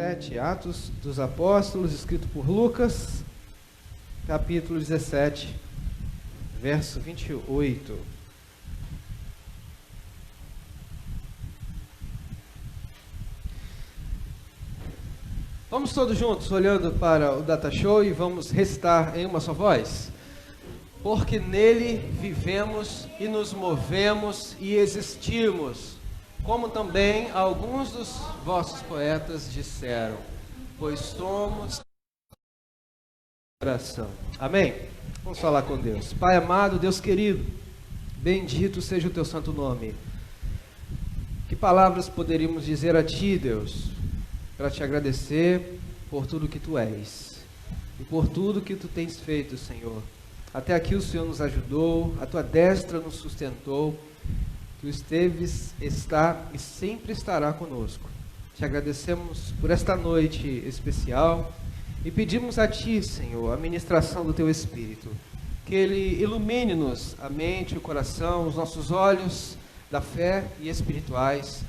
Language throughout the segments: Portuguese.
17, Atos dos Apóstolos, escrito por Lucas, capítulo 17, verso 28. Vamos todos juntos, olhando para o Data Show, e vamos recitar em uma só voz? Porque nele vivemos e nos movemos e existimos, como também alguns dos vossos poetas disseram, pois somos oração. Amém? Vamos falar com Deus. Pai amado, Deus querido, bendito seja o teu santo nome. Que palavras poderíamos dizer a ti, Deus, para te agradecer por tudo que tu és e por tudo que tu tens feito, Senhor. Até aqui o Senhor nos ajudou, a tua destra nos sustentou, tu esteves, está e sempre estará conosco. Te agradecemos por esta noite especial e pedimos a ti, Senhor, a ministração do teu Espírito, que ele ilumine-nos a mente, o coração, os nossos olhos da fé e espirituais,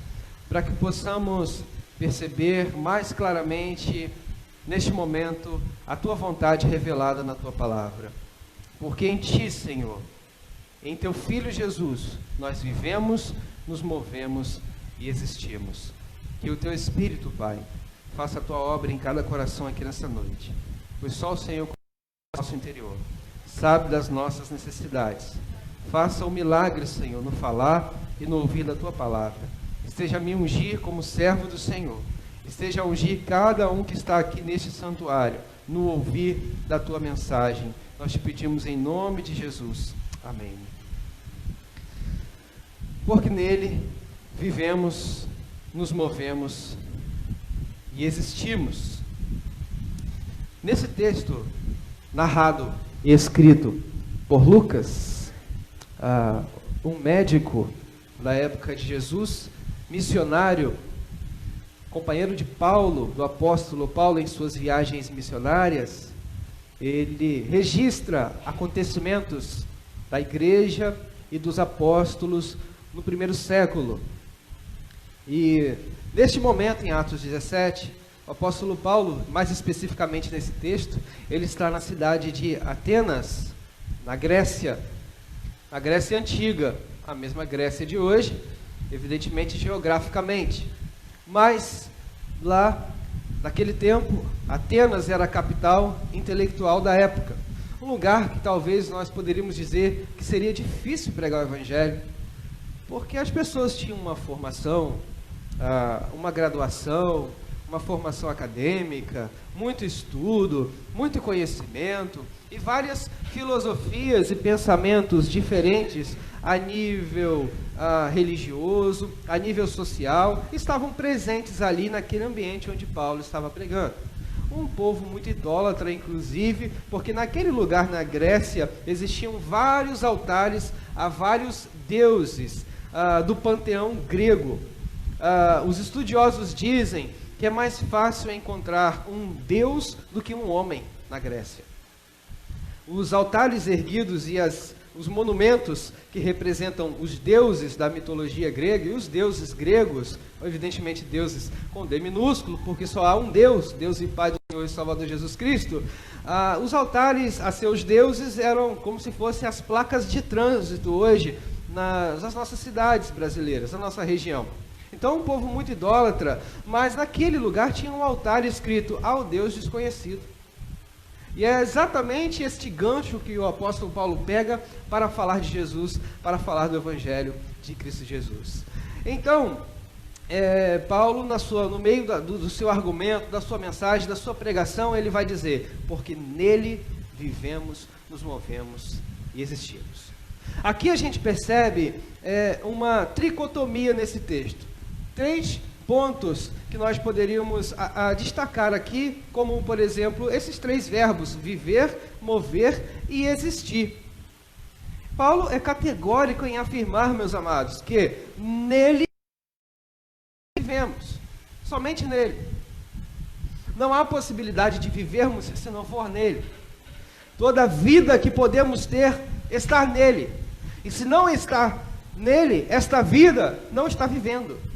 para que possamos perceber mais claramente neste momento a tua vontade revelada na tua palavra. Porque em ti, Senhor, em teu Filho Jesus, nós vivemos, nos movemos e existimos. Que o teu Espírito, Pai, faça a tua obra em cada coração aqui nessa noite, pois só o Senhor conhece o nosso interior, sabe das nossas necessidades. Faça o milagre, Senhor, no falar e no ouvir da tua palavra. Esteja a me ungir como servo do Senhor. Esteja a ungir cada um que está aqui neste santuário, no ouvir da tua mensagem. Nós te pedimos em nome de Jesus. Amém. Porque nele vivemos, nos movemos e existimos. Nesse texto narrado e escrito por Lucas, um médico da época de Jesus, missionário, companheiro de Paulo, do apóstolo Paulo em suas viagens missionárias, ele registra acontecimentos da igreja e dos apóstolos no primeiro século. E neste momento, em Atos 17, o apóstolo Paulo, mais especificamente nesse texto, ele está na cidade de Atenas, na Grécia antiga, a mesma Grécia de hoje, evidentemente geograficamente, mas lá, naquele tempo, Atenas era a capital intelectual da época, um lugar que talvez nós poderíamos dizer que seria difícil pregar o evangelho, porque as pessoas tinham uma formação, uma graduação, uma formação acadêmica, muito estudo, muito conhecimento e várias filosofias e pensamentos diferentes a nível religioso, a nível social, estavam presentes ali naquele ambiente onde Paulo estava pregando. Um povo muito idólatra, inclusive, porque naquele lugar na Grécia existiam vários altares a vários deuses do panteão grego. Os estudiosos dizem que é mais fácil encontrar um deus do que um homem na Grécia. Os altares erguidos e os monumentos que representam os deuses da mitologia grega e os deuses gregos, evidentemente deuses com D minúsculo, porque só há um Deus, Deus e Pai do Senhor e Salvador Jesus Cristo. Os altares a seus deuses eram como se fossem as placas de trânsito hoje nas nossas cidades brasileiras, na nossa região. Então, um povo muito idólatra, mas naquele lugar tinha um altar escrito ao Deus desconhecido. E é exatamente este gancho que o apóstolo Paulo pega para falar de Jesus, para falar do Evangelho de Cristo Jesus. Então, Paulo, no meio do seu argumento, da sua mensagem, da sua pregação, ele vai dizer, porque nele vivemos, nos movemos e existimos. Aqui a gente percebe uma tricotomia nesse texto. 3 pontos que nós poderíamos destacar aqui, como, por exemplo, esses 3 verbos, viver, mover e existir. Paulo é categórico em afirmar, meus amados, que nele vivemos, somente nele. Não há possibilidade de vivermos se não for nele. Toda a vida que podemos ter está nele. E se não está nele, esta vida não está vivendo.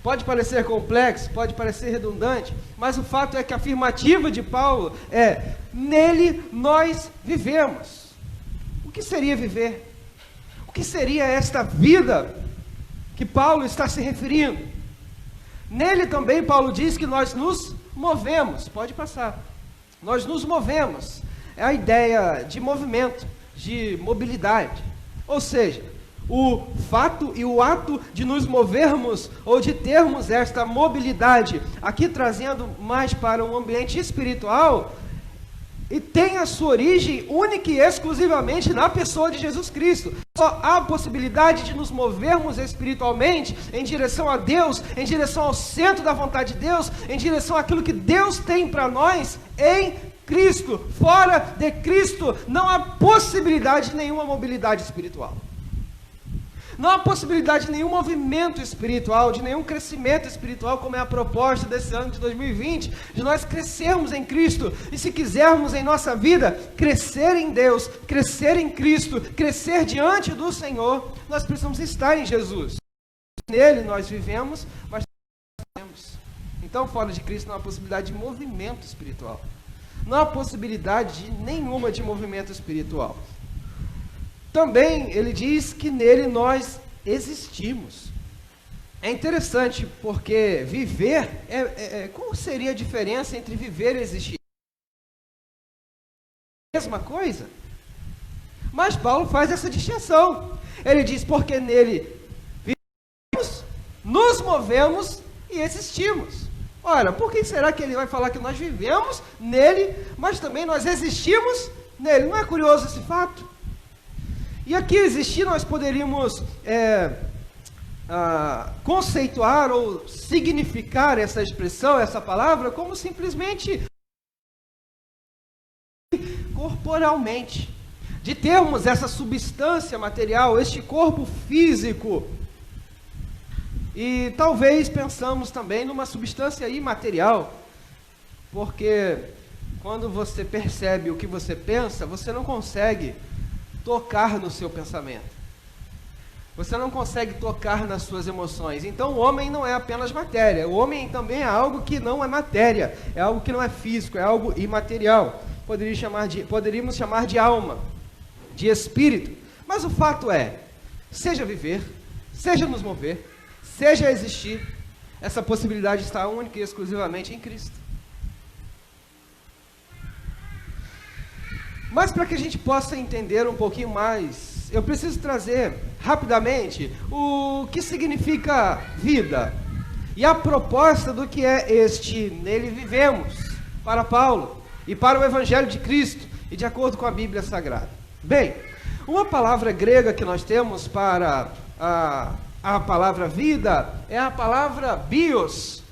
Pode parecer complexo, pode parecer redundante, mas o fato é que a afirmativa de Paulo é: nele nós vivemos. O que seria viver? O que seria esta vida que Paulo está se referindo? Nele também Paulo diz que nós nos movemos. Pode passar. Nós nos movemos. É a ideia de movimento, de mobilidade. Ou seja, o fato e o ato de nos movermos ou de termos esta mobilidade, aqui trazendo mais para um ambiente espiritual, e tem a sua origem única e exclusivamente na pessoa de Jesus Cristo. Só há a possibilidade de nos movermos espiritualmente em direção a Deus, em direção ao centro da vontade de Deus, em direção àquilo que Deus tem para nós em Cristo. Fora de Cristo não há possibilidade de nenhuma mobilidade espiritual. Não há possibilidade de nenhum movimento espiritual, de nenhum crescimento espiritual, como é a proposta desse ano de 2020, de nós crescermos em Cristo. E se quisermos em nossa vida crescer em Deus, crescer em Cristo, crescer diante do Senhor, nós precisamos estar em Jesus. Nele nós vivemos, mas vivemos. Então, fora de Cristo não há possibilidade de movimento espiritual. Não há possibilidade nenhuma de movimento espiritual. Também ele diz que nele nós existimos. É interessante porque viver, qual seria a diferença entre viver e existir? Mesma coisa? Mas Paulo faz essa distinção. Ele diz: porque nele vivemos, nos movemos e existimos. Ora, por que será que ele vai falar que nós vivemos nele, mas também nós existimos nele? Não é curioso esse fato? E aqui existir, nós poderíamos conceituar ou significar essa expressão, essa palavra, como simplesmente corporalmente, de termos essa substância material, este corpo físico. E talvez pensamos também numa substância imaterial, porque quando você percebe o que você pensa, você não consegue tocar no seu pensamento. Você não consegue tocar nas suas emoções. Então o homem não é apenas matéria. O homem também é algo que não é matéria. É algo que não é físico, é algo imaterial. Poderíamos chamar de alma, de espírito. Mas o fato é, seja viver, seja nos mover, seja existir, essa possibilidade está única e exclusivamente em Cristo. Mas para que a gente possa entender um pouquinho mais, eu preciso trazer rapidamente o que significa vida e a proposta do que é este nele vivemos, para Paulo e para o Evangelho de Cristo e de acordo com a Bíblia Sagrada. Bem, uma palavra grega que nós temos para a palavra vida é a palavra bios,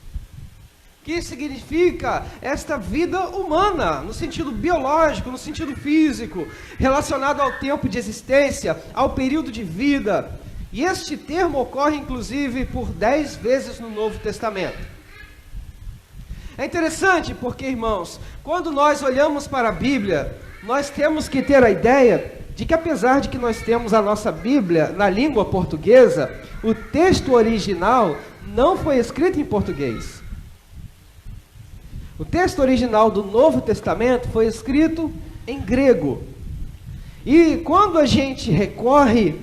que significa esta vida humana, no sentido biológico, no sentido físico, relacionado ao tempo de existência, ao período de vida. E este termo ocorre, inclusive, por 10 vezes no Novo Testamento. É interessante porque, irmãos, quando nós olhamos para a Bíblia, nós temos que ter a ideia de que, apesar de que nós temos a nossa Bíblia na língua portuguesa, o texto original não foi escrito em português. O texto original do Novo Testamento foi escrito em grego. E quando a gente recorre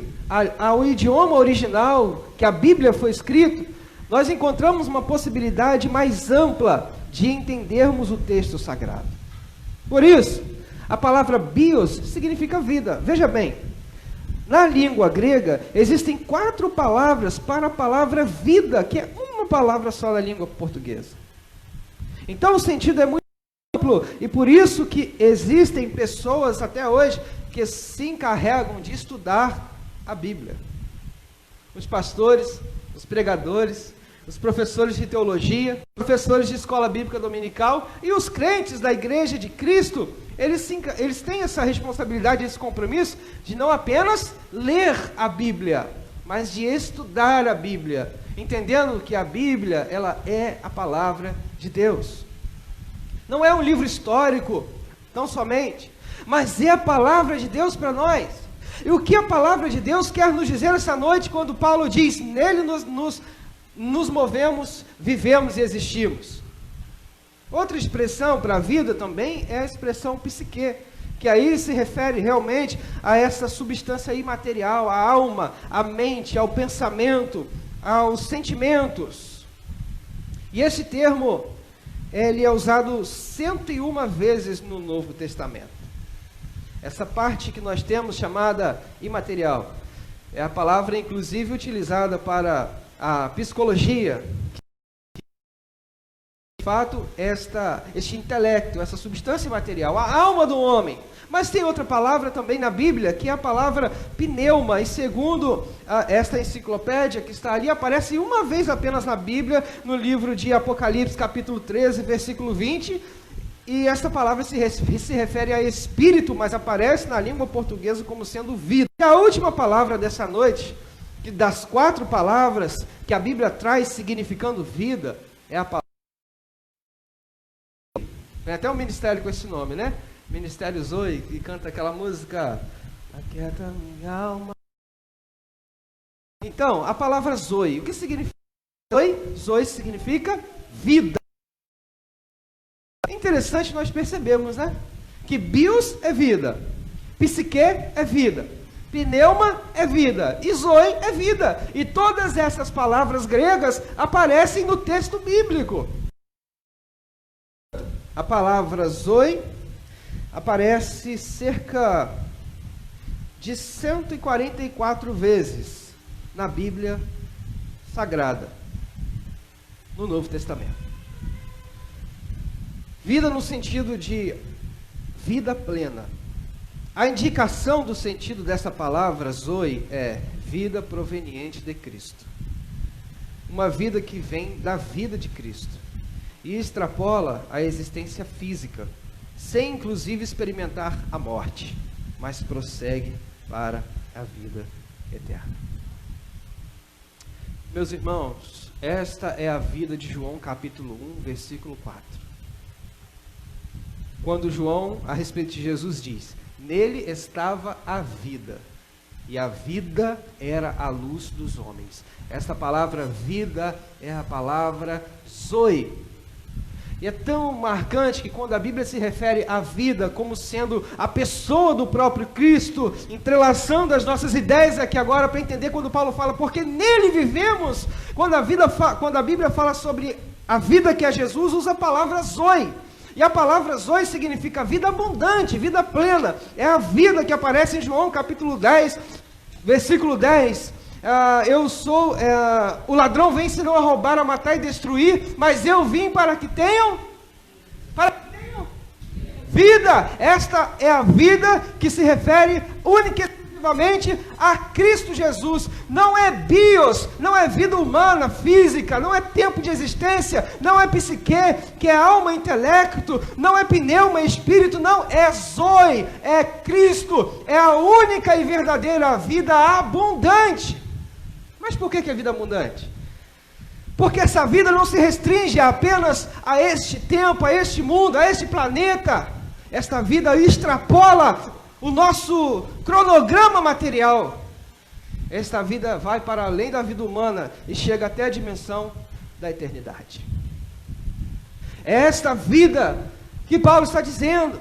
ao idioma original que a Bíblia foi escrita, nós encontramos uma possibilidade mais ampla de entendermos o texto sagrado. Por isso, a palavra bios significa vida. Veja bem, na língua grega existem 4 palavras para a palavra vida, que é uma palavra só na língua portuguesa. Então o sentido é muito amplo, e por isso que existem pessoas até hoje que se encarregam de estudar a Bíblia. Os pastores, os pregadores, os professores de teologia, professores de escola bíblica dominical e os crentes da Igreja de Cristo, eles têm essa responsabilidade, esse compromisso de não apenas ler a Bíblia, mas de estudar a Bíblia, entendendo que a Bíblia, ela é a palavra de Deus. Não é um livro histórico, tão somente, mas é a palavra de Deus para nós. E o que a palavra de Deus quer nos dizer essa noite, quando Paulo diz, nele nos movemos, vivemos e existimos. Outra expressão para a vida também é a expressão psique, que aí se refere realmente a essa substância imaterial, a alma, a mente, ao pensamento, aos sentimentos. E esse termo, ele é usado 101 vezes no Novo Testamento. Essa parte que nós temos chamada imaterial, é a palavra inclusive utilizada para a psicologia. De fato, este intelecto, essa substância material, a alma do homem. Mas tem outra palavra também na Bíblia, que é a palavra pneuma, e segundo esta enciclopédia que está ali, aparece uma vez apenas na Bíblia, no livro de Apocalipse, capítulo 13, versículo 20, e esta palavra se refere a espírito, mas aparece na língua portuguesa como sendo vida. E a última palavra dessa noite, que das 4 palavras que a Bíblia traz significando vida, é a palavra. Tem até um ministério com esse nome, né? Ministério Zoe, que canta aquela música Aquieta minha alma. Então, a palavra Zoe, o que significa Zoe? Zoe significa vida. É interessante nós percebemos, né? Que bios é vida, psique é vida, pneuma é vida e Zoe é vida. E todas essas palavras gregas aparecem no texto bíblico. A palavra Zoe aparece cerca de 144 vezes na Bíblia Sagrada, no Novo Testamento. Vida no sentido de vida plena. A indicação do sentido dessa palavra Zoe é vida proveniente de Cristo. Uma vida que vem da vida de Cristo e extrapola a existência física, sem inclusive experimentar a morte, mas prossegue para a vida eterna. Meus irmãos, esta é a vida de João capítulo 1, versículo 4. Quando João, a respeito de Jesus, diz: nele estava a vida, e a vida era a luz dos homens. Esta palavra vida é a palavra Zoe. E é tão marcante que quando a Bíblia se refere à vida como sendo a pessoa do próprio Cristo, entrelaçando as nossas ideias aqui agora para entender quando Paulo fala, porque nele vivemos, quando a Bíblia fala sobre a vida que é Jesus, usa a palavra Zoe. E a palavra Zoe significa vida abundante, vida plena. É a vida que aparece em João capítulo 10, versículo 10. O ladrão vem senão a roubar, a matar e destruir, mas eu vim para que tenham vida. Esta é a vida que se refere única e exclusivamente a Cristo Jesus. Não é bios, não é vida humana, física, não é tempo de existência, não é psique, que é alma, intelecto, não é pneuma, espírito, não, é Zoe, é Cristo, é a única e verdadeira vida abundante. Mas por que é vida abundante? Porque essa vida não se restringe apenas a este tempo, a este mundo, a este planeta. Esta vida extrapola o nosso cronograma material. Esta vida vai para além da vida humana e chega até a dimensão da eternidade. É esta vida que Paulo está dizendo.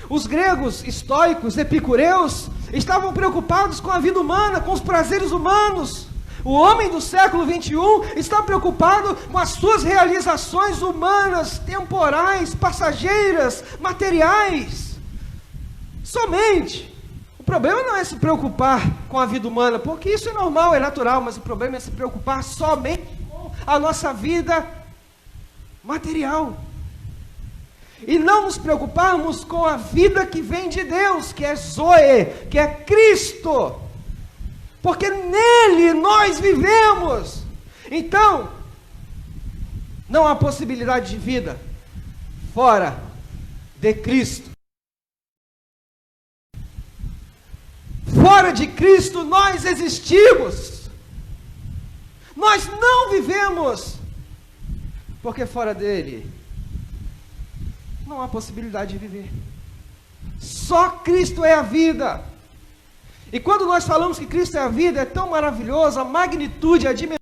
Os gregos estoicos, epicureus, estavam preocupados com a vida humana, com os prazeres humanos. O homem do século 21 está preocupado com as suas realizações humanas, temporais, passageiras, materiais. Somente. O problema não é se preocupar com a vida humana, porque isso é normal, é natural, mas o problema é se preocupar somente com a nossa vida material. E não nos preocuparmos com a vida que vem de Deus, que é Zoe, que é Cristo. Porque nele nós vivemos. Então, não há possibilidade de vida fora de Cristo. Fora de Cristo nós existimos. Nós não vivemos. Porque fora dele não há possibilidade de viver. Só Cristo é a vida. E quando nós falamos que Cristo é a vida, é tão maravilhoso a magnitude, a dimensão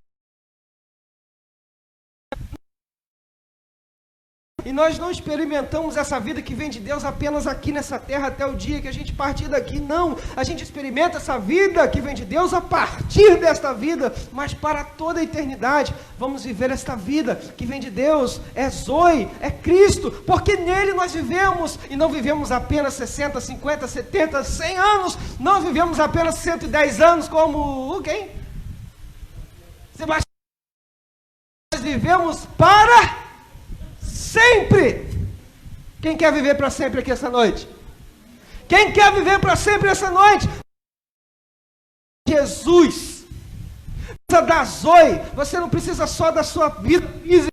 E nós não experimentamos essa vida que vem de Deus apenas aqui nessa terra até o dia que a gente partir daqui, não. A gente experimenta essa vida que vem de Deus a partir desta vida, mas para toda a eternidade. Vamos viver esta vida que vem de Deus, é Zoe, é Cristo, porque nele nós vivemos, e não vivemos apenas 60, 50, 70, 100 anos, não vivemos apenas 110 anos como quem? Sebastião. Nós vivemos para sempre. Quem quer viver para sempre aqui essa noite? Quem quer viver para sempre essa noite? Jesus. Precisa da Zoe. Você não precisa só da sua vida física,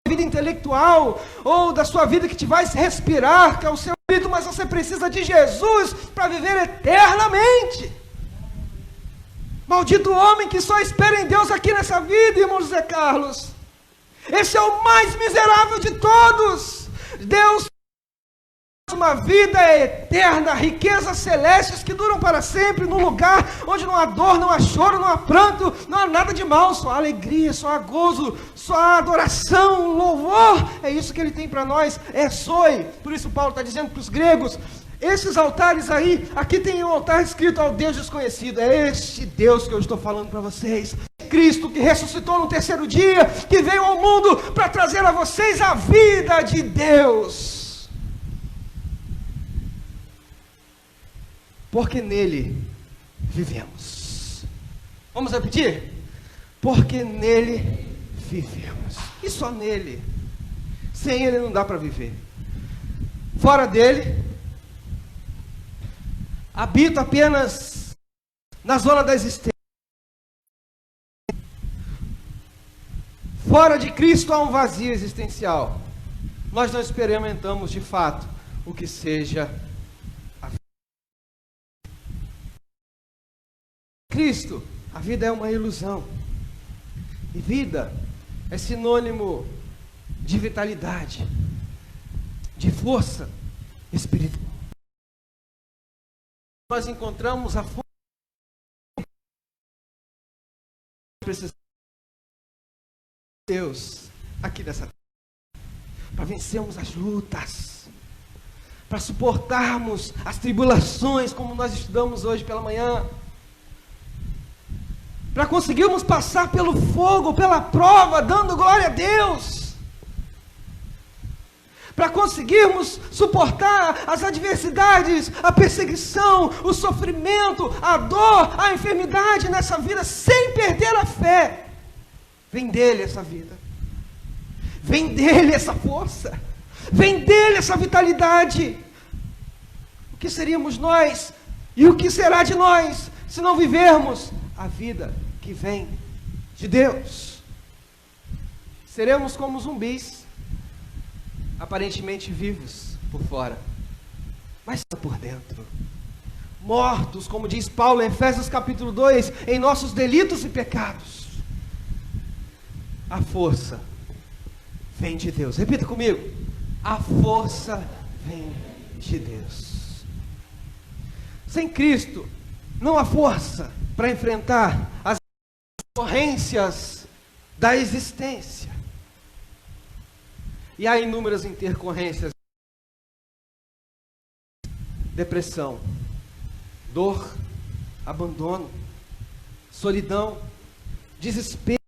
vida intelectual, ou da sua vida que te vai respirar, que é o seu espírito, mas você precisa de Jesus para viver eternamente. Maldito homem que só espera em Deus aqui nessa vida, irmão José Carlos. Esse é o mais miserável de todos. Deus uma vida eterna, riquezas celestes que duram para sempre, num lugar onde não há dor, não há choro, não há pranto, não há nada de mal, só há alegria, só há gozo, só há adoração, louvor. É isso que Ele tem para nós, é Zoe. Por isso Paulo está dizendo para os gregos, esses altares aí, aqui tem um altar escrito ao Deus desconhecido, é este Deus que eu estou falando para vocês. Cristo que ressuscitou no terceiro dia, que veio ao mundo para trazer a vocês a vida de Deus. Porque nele vivemos. Vamos repetir? Porque nele vivemos. E só nele. Sem ele não dá para viver. Fora dele, habito apenas na zona da existência. Fora de Cristo há um vazio existencial. Nós não experimentamos de fato o que seja a vida. Cristo, a vida é uma ilusão. E vida é sinônimo de vitalidade, de força espiritual. Nós encontramos a força de Deus aqui nessa terra, para vencermos as lutas, para suportarmos as tribulações, como nós estudamos hoje pela manhã, para conseguirmos passar pelo fogo, pela prova, dando glória a Deus, para conseguirmos suportar as adversidades, a perseguição, o sofrimento, a dor, a enfermidade nessa vida, sem perder a fé. Vem dele essa vida, vem dele essa força, vem dele essa vitalidade. O que seríamos nós e o que será de nós se não vivermos a vida que vem de Deus? Seremos como zumbis, aparentemente vivos por fora, mas por dentro, mortos, como diz Paulo em Efésios capítulo 2, em nossos delitos e pecados. A força vem de Deus. Repita comigo. A força vem de Deus. Sem Cristo, não há força para enfrentar as intercorrências da existência. E há inúmeras intercorrências. Depressão, dor, abandono, solidão, desespero,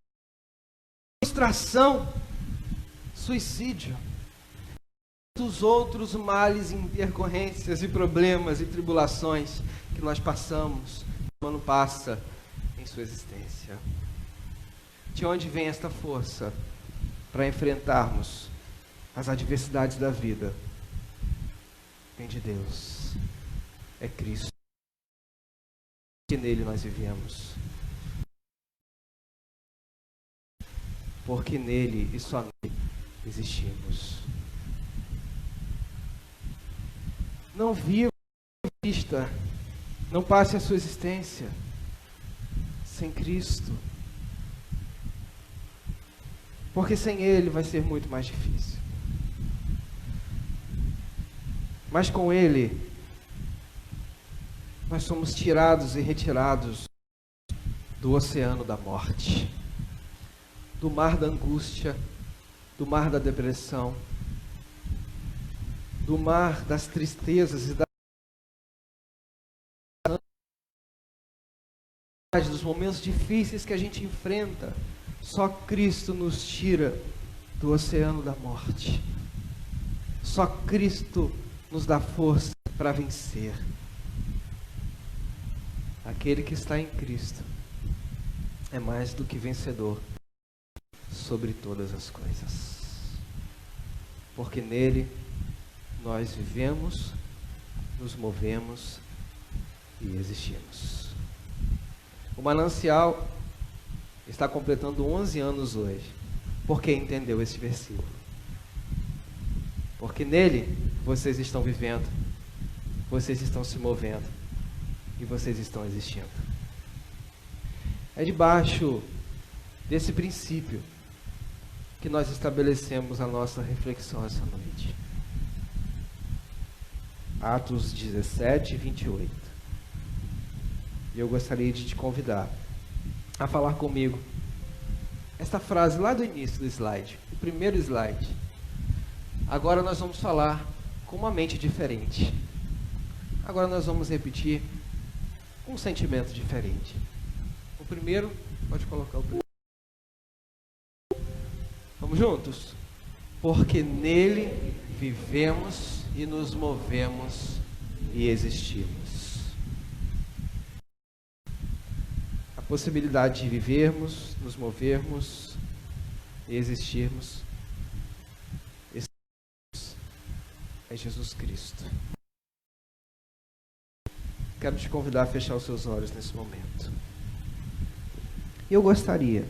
frustração, suicídio, dos outros males, intercorrências e problemas e tribulações que nós passamos, o humano passa em sua existência. De onde vem esta força para enfrentarmos as adversidades da vida? Vem de Deus, é Cristo, que nele nós vivemos. Porque nele e só nele existimos. Não viva vista, não passe a sua existência sem Cristo. Porque sem Ele vai ser muito mais difícil. Mas com Ele, nós somos tirados e retirados do oceano da morte, do mar da angústia, do mar da depressão, do mar das tristezas e dos momentos difíceis que a gente enfrenta. Só Cristo nos tira do oceano da morte. Só Cristo nos dá força para vencer. Aquele que está em Cristo é mais do que vencedor sobre todas as coisas. Porque nele nós vivemos, nos movemos e existimos. O Manancial está completando 11 anos hoje. Por que entendeu esse versículo? Porque nele vocês estão vivendo, vocês estão se movendo e vocês estão existindo. É debaixo desse princípio que nós estabelecemos a nossa reflexão essa noite. Atos 17, 28. E eu gostaria de te convidar a falar comigo esta frase lá do início do slide, o primeiro slide. Agora nós vamos falar com uma mente diferente. Agora nós vamos repetir um sentimento diferente. O primeiro, pode colocar o primeiro. Vamos juntos? Porque nele vivemos e nos movemos e existimos. A possibilidade de vivermos, nos movermos e existirmos é Jesus Cristo. Quero te convidar a fechar os seus olhos nesse momento. Eu gostaria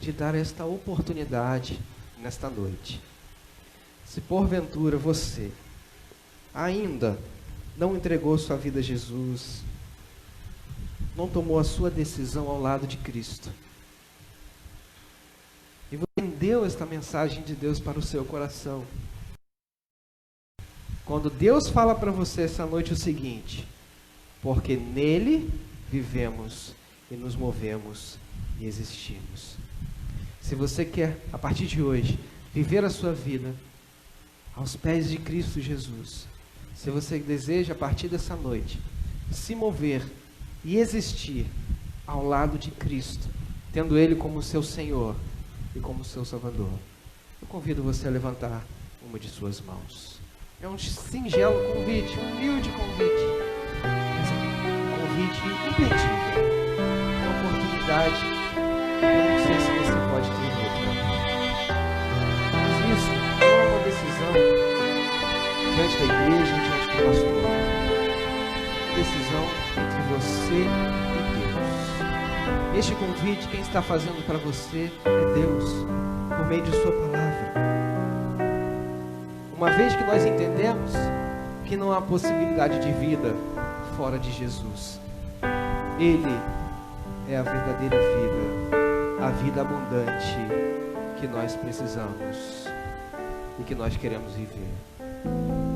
de dar esta oportunidade nesta noite. Se porventura você ainda não entregou sua vida a Jesus, não tomou a sua decisão ao lado de Cristo, e você entendeu esta mensagem de Deus para o seu coração, quando Deus fala para você essa noite o seguinte: porque nele vivemos e nos movemos e existimos. Se você quer, a partir de hoje, viver a sua vida aos pés de Cristo Jesus, se você deseja, a partir dessa noite, se mover e existir ao lado de Cristo, tendo Ele como seu Senhor e como seu Salvador, eu convido você a levantar uma de suas mãos. É um singelo convite, um humilde convite, mas um convite imperdível, uma oportunidade. Eu não sei se você pode ter outra, mas isso não é uma decisão diante da igreja, diante do pastor. Decisão entre você e Deus. Este convite, quem está fazendo para você é Deus, por meio de sua palavra. Uma vez que nós entendemos que não há possibilidade de vida fora de Jesus, Ele é a verdadeira vida, a vida abundante que nós precisamos e que nós queremos viver.